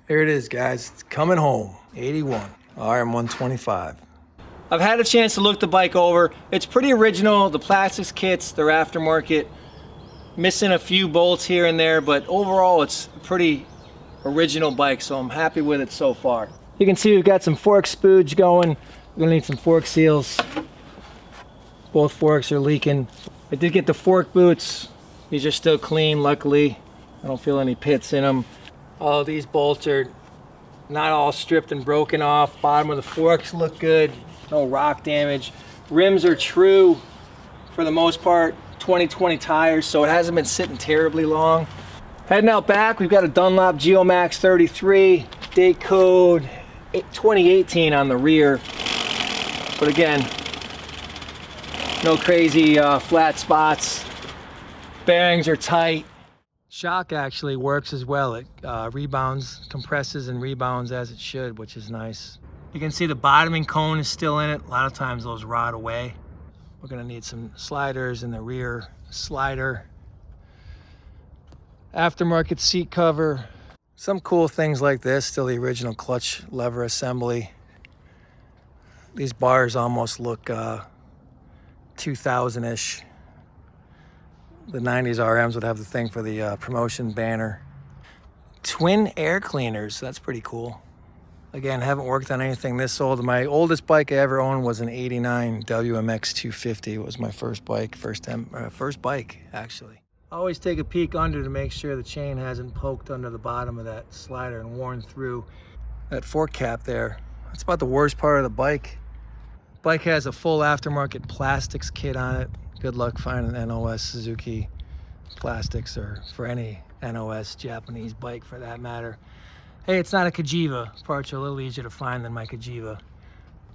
Here it is, guys. It's coming home. 81 RM125. I've had a chance to look the bike over. It's pretty original. The plastics kits, they're aftermarket. Missing a few bolts here and there, but overall it's a pretty original bike, so I'm happy with it so far. You can see we've got some fork spooge going. We're gonna need some fork seals. Both forks are leaking. I did get the fork boots. These are still clean, luckily. I don't feel any pits in them. All of these bolts are not all stripped and broken off. Bottom of the forks look good. No rock damage. Rims are true for the most part. 2020 tires, so it hasn't been sitting terribly long. Heading out back, we've got a Dunlop Geomax 33, date code 2018 on the rear. But again, no crazy flat spots. Bearings are tight. Shock actually works as well. It rebounds, compresses and rebounds as it should, which is nice. You can see the bottoming cone is still in it. A lot of times those rot away. We're gonna need some sliders in the rear slider. Aftermarket seat cover. Some cool things like this, still the original clutch lever assembly. These bars almost look 2000-ish. The 90s RMs would have the thing for the promotion banner. Twin air cleaners, that's pretty cool. Again, haven't worked on anything this old. My oldest bike I ever owned was an 89 WMX 250. It was my first bike, first bike actually. Always take a peek under to make sure the chain hasn't poked under the bottom of that slider and worn through. That fork cap there, that's about the worst part of the bike. Bike has a full aftermarket plastics kit on it. Good luck finding NOS Suzuki plastics, or for any NOS Japanese bike for that matter. Hey, it's not a Cagiva. Parts are a little easier to find than my Cagiva.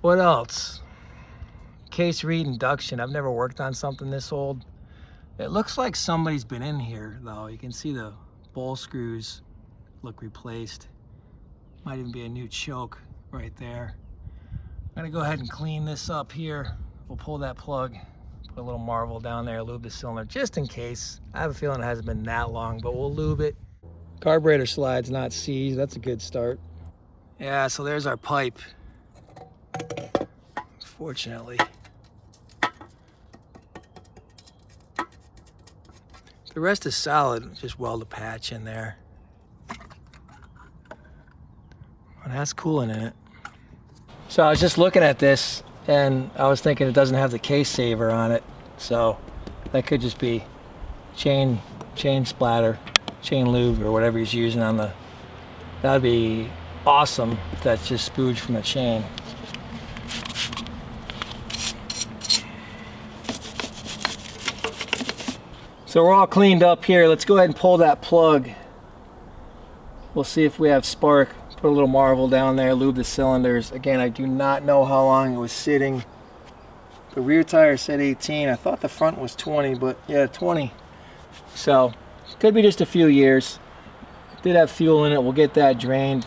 What else? Case reed induction. I've never worked on something this old. It looks like somebody's been in here though. You can see the bowl screws look replaced. Might even be a new choke right there. I'm gonna go ahead and clean this up here. We'll pull that plug. Put a little Marvel down there, lube the cylinder just in case. I have a feeling it hasn't been that long, but we'll lube it. Carburetor slide's not seized, that's a good start. Yeah, so there's our pipe. Fortunately. The rest is solid, just weld a patch in there. It has coolant in it. So I was just looking at this and I was thinking it doesn't have the case saver on it. So that could just be chain splatter, chain lube or whatever he's using on the, that'd be awesome if that's just spooge from the chain. So we're all cleaned up here. Let's go ahead and pull that plug. We'll see if we have spark. Put a little Marvel down there, lube the cylinders. Again, I do not know how long it was sitting. The rear tire said 18. I thought the front was 20, but yeah, 20. So, could be just a few years. Did have fuel in it. We'll get that drained.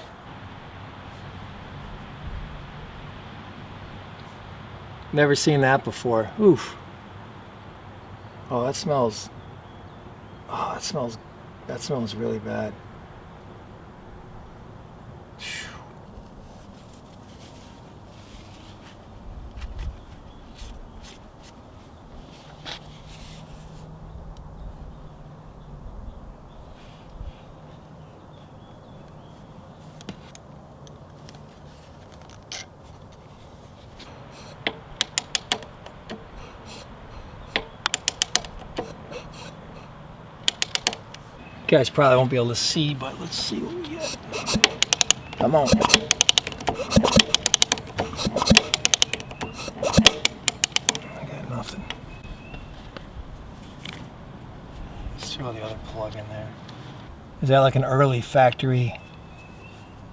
Never seen that before. Oof. Oh, that smells. Oh, that smells really bad. You guys probably won't be able to see, but let's see what we get. Come on. I got nothing. Let's throw the other plug in there. Is that like an early factory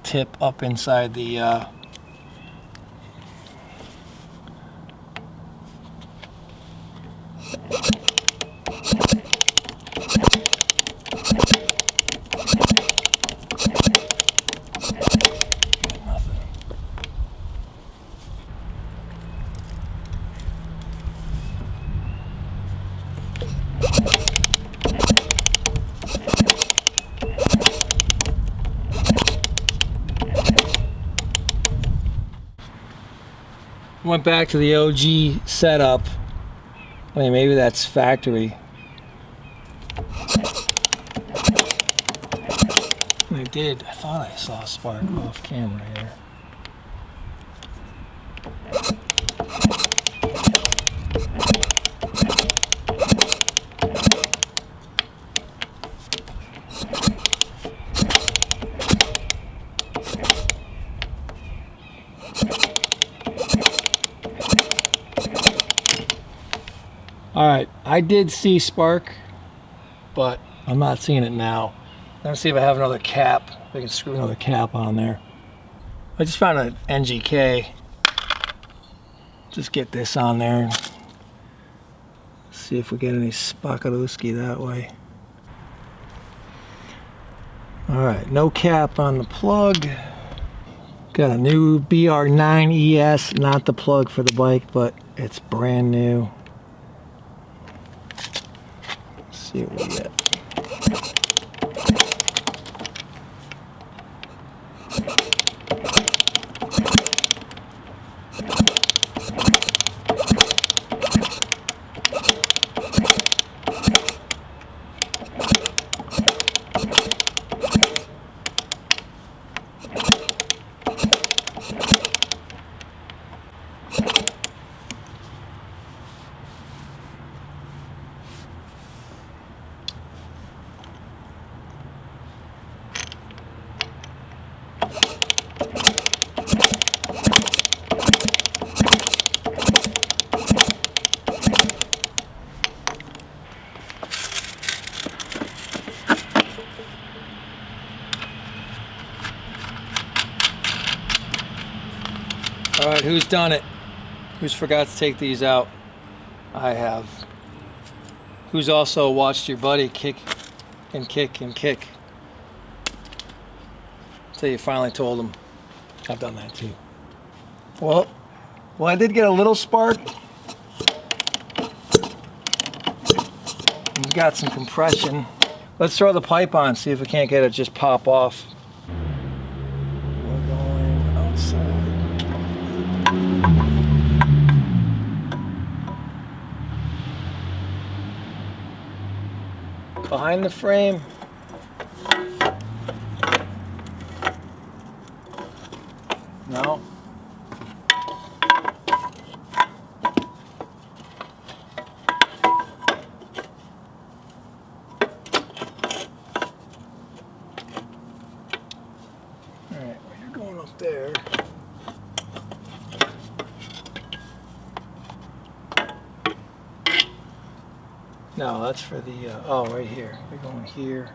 tip up inside the Went back to the OG setup. I mean, maybe that's factory. I did. I thought I saw a spark off camera here. All right, I did see spark, but I'm not seeing it now. Let's see if I have another cap. If I can screw another cap on there. I just found an NGK. Just get this on there and see if we get any Spakalooski that way. All right, no cap on the plug. Got a new BR9ES, not the plug for the bike, but it's brand new. Let's see what we get. All right, who's done it? Who's forgot to take these out? I have. Who's also watched your buddy kick and kick and kick until you finally told him? I've done that too. Well, I did get a little spark. We've got some compression. Let's throw the pipe on, see if we can't get it just pop off. We're going outside. Behind the frame. No. Alright, well, you're going up there. No, that's for the, oh, right here. We're going here.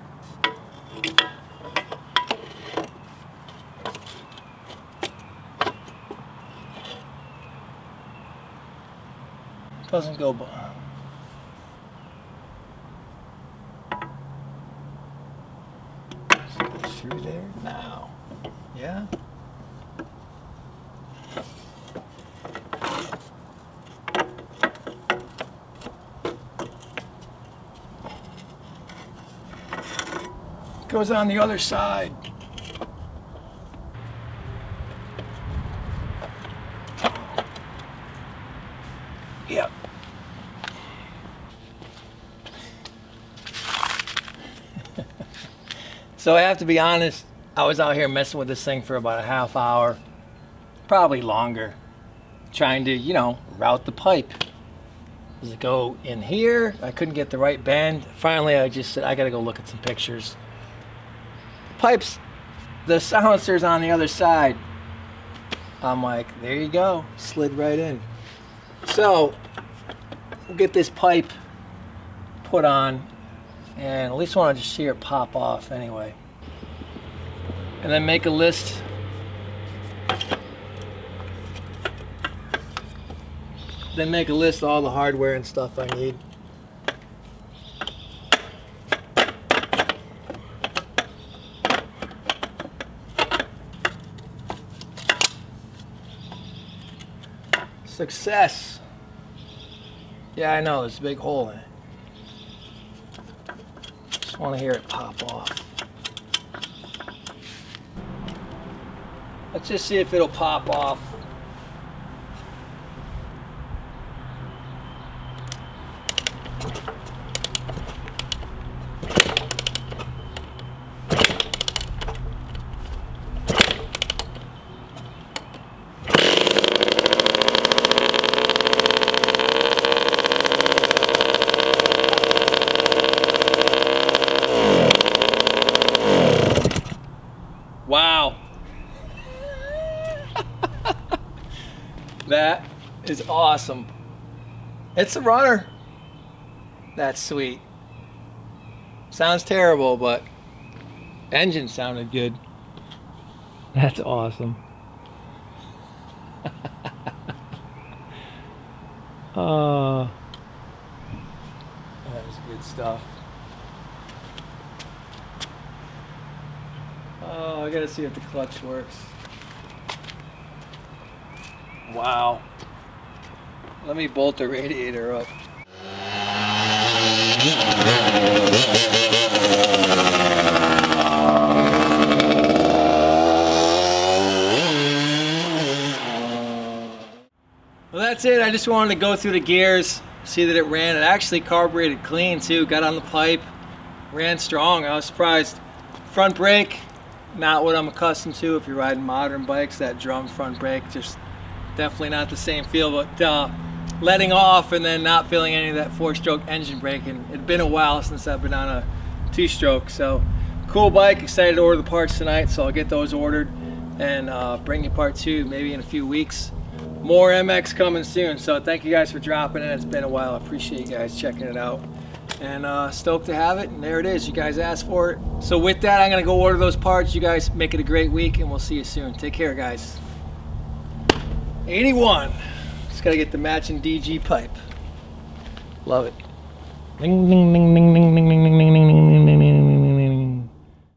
Doesn't go by. Through there now. Yeah. Goes on the other side. Yep. So I have to be honest, I was out here messing with this thing for about a half hour, probably longer, trying to, you know, route the pipe. Does it go in here? I couldn't get the right bend. Finally, I just said, I gotta go look at some pictures. Pipes, the silencer's on the other side. I'm like, there you go, slid right in. So we'll get this pipe put on, and at least want to just see it pop off anyway. And then make a list. Then make a list of all the hardware and stuff I need. Success. Yeah, I know, there's a big hole in it. Just want to hear it pop off. Let's just see if it'll pop off. Wow. That is awesome. It's a runner. That's sweet. Sounds terrible, but engine sounded good. That's awesome. That was good stuff. Oh, I gotta see if the clutch works. Wow. Let me bolt the radiator up. Well, that's it. I just wanted to go through the gears, see that it ran. It actually carbureted clean too. Got on the pipe, ran strong. I was surprised. Front brake, not what I'm accustomed to. If you're riding modern bikes, that drum front brake, just definitely not the same feel. But letting off and then not feeling any of that 4-stroke engine brake. And it'd been a while since I've been on a 2-stroke. So cool bike. Excited to order the parts tonight. So I'll get those ordered and bring you part 2 maybe in a few weeks. More MX coming soon, so thank you guys for dropping in. It's been a while. I appreciate you guys checking it out. And stoked to have it, and there it is. You guys asked for it. So with that, I'm going to go order those parts. You guys make it a great week, and we'll see you soon. Take care, guys. 81. Just got to get the matching DG pipe. Love it. Ding, ding, ding, ding.